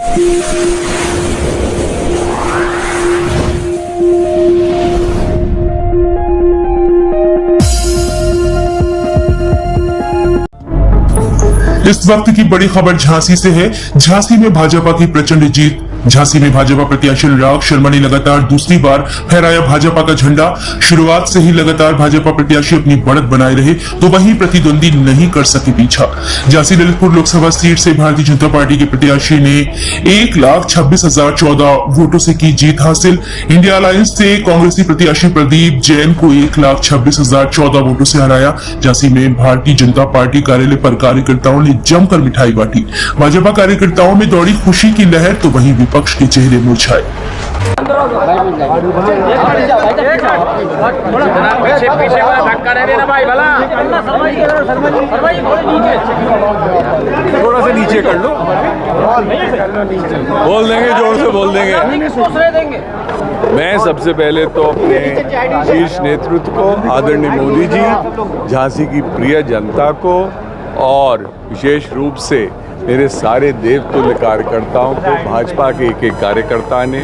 इस वक्त की बड़ी खबर झांसी से है। झांसी में भाजपा की प्रचंड जीत। झांसी में भाजपा प्रत्याशी अनुराग शर्मा ने लगातार दूसरी बार फहराया भाजपा का झंडा। शुरुआत से ही लगातार भाजपा प्रत्याशी अपनी बढ़त बनाए रहे तो वहीं प्रतिद्वंदी नहीं कर सके पीछा। झांसी ललितपुर लोकसभा सीट से भारतीय जनता पार्टी के प्रत्याशी ने 1,26,014 वोटों से की जीत हासिल। इंडिया अलायंस से कांग्रेसी प्रत्याशी प्रदीप जैन को 1,26,014 वोटों से हराया। झांसी में भारतीय जनता पार्टी कार्यालय पर कार्यकर्ताओं ने जमकर मिठाई बांटी। भाजपा कार्यकर्ताओं में दौड़ी खुशी की लहर तो वहीं विपक्ष के चेहरे मुरझाए। थोड़ा सा नीचे कर लो, बोल देंगे, जोर से बोल देंगे। मैं सबसे पहले तो अपने शीर्ष नेतृत्व को, आदरणीय मोदी जी, झांसी की प्रिय जनता को और विशेष रूप से मेरे सारे देवतुल्य कार्यकर्ताओं को, भाजपा के एक एक कार्यकर्ता ने,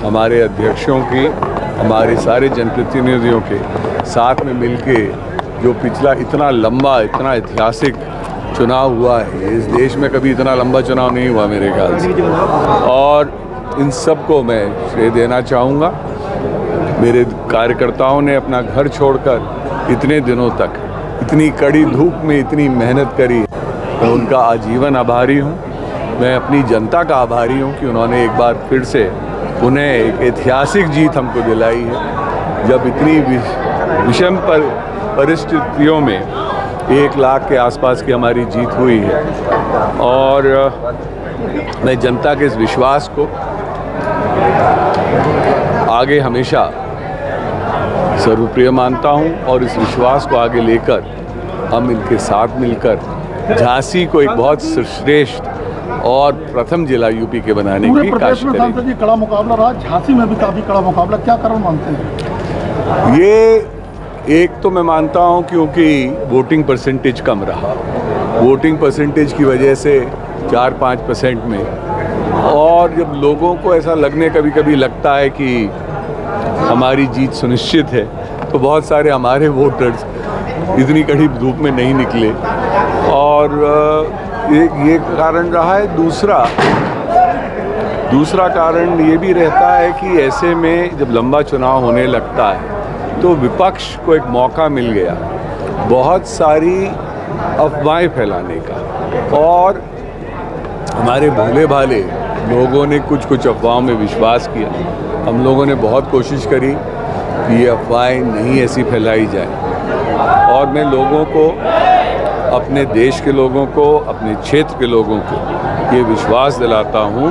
हमारे अध्यक्षों की, हमारे सारे जनप्रतिनिधियों के साथ में मिलके जो पिछला इतना लंबा, इतना ऐतिहासिक चुनाव हुआ है, इस देश में कभी इतना लंबा चुनाव नहीं हुआ मेरे ख्याल से, और इन सबको मैं श्रेय देना चाहूँगा। मेरे कार्यकर्ताओं ने अपना घर छोड़कर इतने दिनों तक इतनी कड़ी धूप में इतनी मेहनत करी, मैं उनका आजीवन आभारी हूँ। मैं अपनी जनता का आभारी हूँ कि उन्होंने एक बार फिर से उन्हें एक ऐतिहासिक जीत हमको दिलाई है। जब इतनी विषम परिस्थितियों में 1 लाख के आसपास की हमारी जीत हुई है, और मैं जनता के इस विश्वास को आगे हमेशा सर्वप्रिय मानता हूं, और इस विश्वास को आगे लेकर हम इनके साथ मिलकर झांसी को एक बहुत श्रेष्ठ और प्रथम जिला यूपी के बनाने की कोशिश करेंगे। कड़ा मुकाबला रहा, झांसी में भी काफी कड़ा मुकाबला, क्या कारण मानते हैं? ये एक तो मैं मानता हूं क्योंकि वोटिंग परसेंटेज कम रहा, वोटिंग परसेंटेज की वजह से 4-5% में, और जब लोगों को ऐसा लगने कभी कभी लगता है कि हमारी जीत सुनिश्चित है, तो बहुत सारे हमारे वोटर्स इतनी कड़ी धूप में नहीं निकले, और ये कारण रहा है। दूसरा कारण ये भी रहता है कि ऐसे में जब लंबा चुनाव होने लगता है तो विपक्ष को एक मौका मिल गया बहुत सारी अफवाहें फैलाने का, और हमारे भोले भाले लोगों ने कुछ अफवाहों में विश्वास किया। हम लोगों ने बहुत कोशिश करी कि ये अफवाहें नहीं ऐसी फैलाई जाए, और मैं लोगों को, अपने देश के लोगों को, अपने क्षेत्र के लोगों को ये विश्वास दिलाता हूँ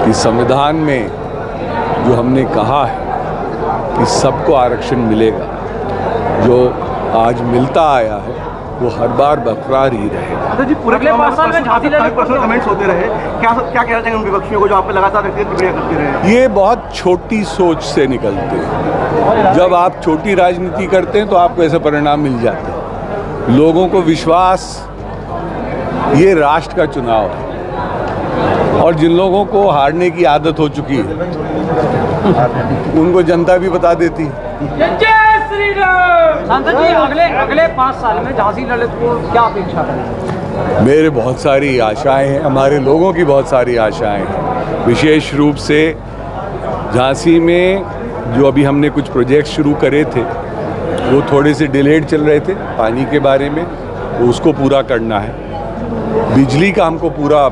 कि संविधान में जो हमने कहा है कि सबको आरक्षण मिलेगा, जो आज मिलता आया है वो हर बार बरकरार ही रहेगा। जी, पूरे 5 साल में झांसी पर्सनल कमेंट्स होते रहे, क्या कहना चाहेंगे उन विपक्षियों को जो आप पे लगातार प्रतिक्रिया करते रहे? ये बहुत छोटी सोच से निकलते हैं। जब आप छोटी राजनीति करते हैं तो आपको ऐसे परिणाम मिल जाते हैं। लोगों को विश्वास, ये राष्ट्र का चुनाव है, और जिन लोगों को हारने की आदत हो चुकी है उनको जनता भी बता देती है। सांसद जी, अगले 5 साल में झांसी ललितपुर क्या अपेक्षा करें? मेरे बहुत सारी आशाएं हैं, हमारे लोगों की बहुत सारी आशाएं हैं। विशेष रूप से झांसी में जो अभी हमने कुछ प्रोजेक्ट शुरू करे थे वो थोड़े से डिलेड चल रहे थे पानी के बारे में, तो उसको पूरा करना है। बिजली का हमको पूरा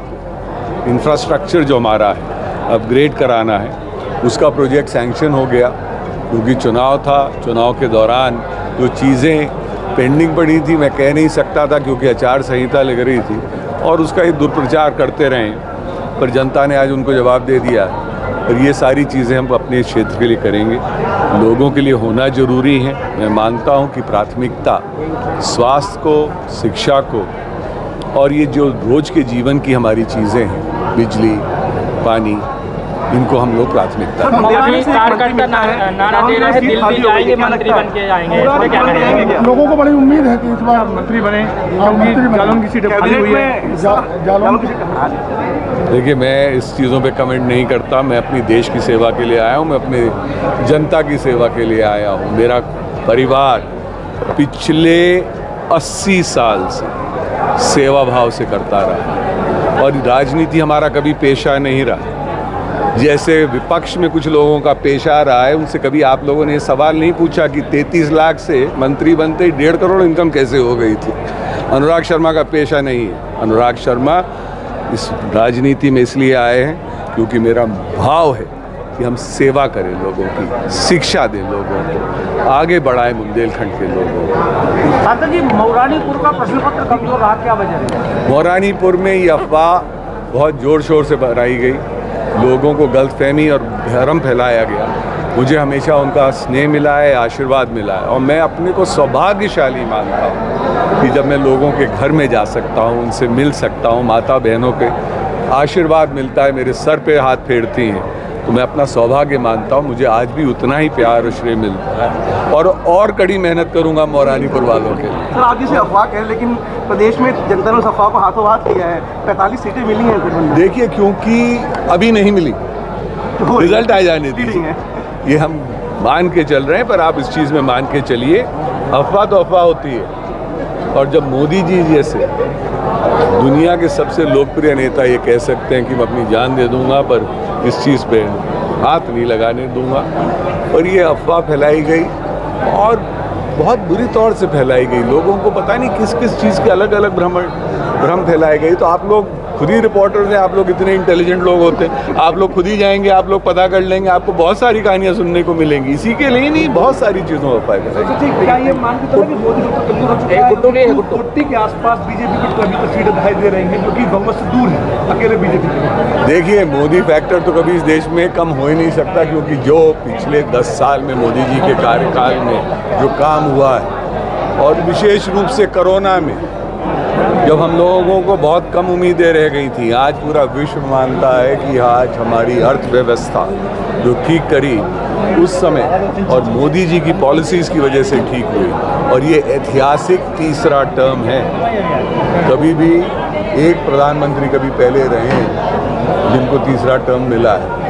इंफ्रास्ट्रक्चर जो हमारा है अपग्रेड कराना है, उसका प्रोजेक्ट सैंक्शन हो गया, क्योंकि चुनाव था। चुनाव के दौरान जो चीज़ें पेंडिंग पड़ी थी मैं कह नहीं सकता था, क्योंकि आचार संहिता लग रही थी, और उसका एक दुष्प्रचार करते रहे, पर जनता ने आज उनको जवाब दे दिया। और ये सारी चीज़ें हम अपने क्षेत्र के लिए करेंगे, लोगों के लिए होना ज़रूरी है। मैं मानता हूँ कि प्राथमिकता स्वास्थ्य को, शिक्षा को, और ये जो रोज़ के जीवन की हमारी चीज़ें हैं, बिजली, पानी, इनको हम लोग प्राथमिकता दें। मौलानी कार्यकर्ता नारा दे रहे हैं, दिल भी जाएंगे, मंत्री बन के जाएंगे, इस पे क्या कहेंगे? लोगों को बड़ी उम्मीद है कि इस बार मंत्री बने, मंत्री जालौन की सीट खाली हुई है, जालौन की सीट। देखिए, मैं इस चीज़ों पे कमेंट नहीं करता। मैं अपनी देश की सेवा के लिए आया हूँ, मैं अपने जनता की सेवा के लिए आया हूँ। मेरा परिवार पिछले 80 साल से सेवा भाव से करता रहा और राजनीति हमारा कभी पेशा नहीं रहा। जैसे विपक्ष में कुछ लोगों का पेशा रहा है, उनसे कभी आप लोगों ने सवाल नहीं पूछा कि 33 लाख से मंत्री बनते ही 1.5 करोड़ इनकम कैसे हो गई थी। अनुराग शर्मा का पेशा नहीं है। अनुराग शर्मा इस राजनीति में इसलिए आए हैं क्योंकि मेरा भाव है कि हम सेवा करें लोगों की, शिक्षा दें लोगों को, आगे बढ़ाएं बुंदेलखंड के लोगों को। सांसद जी, मौलानीपुर का प्रश्न पत्र कमजोर रहा, क्या वजह है? मौलानीपुर में ये अफवाह बहुत ज़ोर शोर से बढ़ाई गई, लोगों को गलतफहमी और भ्रम फैलाया गया। मुझे हमेशा उनका स्नेह मिला है, आशीर्वाद मिला है और मैं अपने को सौभाग्यशाली मानता हूँ कि जब मैं लोगों के घर में जा सकता हूँ, उनसे मिल सकता हूँ, माता बहनों के आशीर्वाद मिलता है, मेरे सर पे हाथ फेरती हैं, तो मैं अपना सौभाग्य मानता हूँ। मुझे आज भी उतना ही प्यार और श्रेय मिलता है और कड़ी मेहनत करूँगा मौलानीपुर वालों के लिए। सर, आप जिसे अफवाह कह रहे हैं, लेकिन प्रदेश में जनता ने उस अफवाह को हाथों हाथ किया है। 45 सीटें मिली हैं गठबंधन। देखिए, क्योंकि अभी नहीं मिली, रिजल्ट आ जाने दीजिए। ये हम मान के चल रहे हैं, पर आप इस चीज़ में मान के चलिए, अफवाह तो अफवाह होती है। और जब मोदी जी जैसे दुनिया के सबसे लोकप्रिय नेता ये कह सकते हैं कि मैं अपनी जान दे दूंगा पर इस चीज़ पे हाथ नहीं लगाने दूंगा, और ये अफवाह फैलाई गई और बहुत बुरी तौर से फैलाई गई। लोगों को पता नहीं किस किस चीज़ के अलग अलग भ्रम फैलाए गई। तो आप लोग खुद ही रिपोर्टर्स हैं, आप लोग इतने इंटेलिजेंट लोग होते हैं, आप लोग खुद ही जाएंगे, आप लोग पता कर लेंगे, आपको बहुत सारी कहानियां सुनने को मिलेंगी। इसी के लिए नहीं, बहुत सारी चीज़ों का फायदा। क्या ये मान के चलो कि मोदी गुट्टी के आसपास बीजेपी कुछ अभी तक सीटें दिखाई दे रही हैं, जो कि बहुमत से दूर है अकेले बीजेपी। देखिए, मोदी फैक्टर तो कभी इस देश में कम हो ही नहीं सकता, क्योंकि जो पिछले 10 साल में मोदी जी के कार्यकाल में जो काम हुआ है, और विशेष रूप से कोरोना में जब हम लोगों को बहुत कम उम्मीदें रह गई थी, आज पूरा विश्व मानता है कि आज हमारी अर्थव्यवस्था जो ठीक करी उस समय और मोदी जी की पॉलिसीज़ की वजह से ठीक हुई, और ये ऐतिहासिक तीसरा टर्म है। कभी भी एक प्रधानमंत्री कभी पहले रहे हैं जिनको तीसरा टर्म मिला है।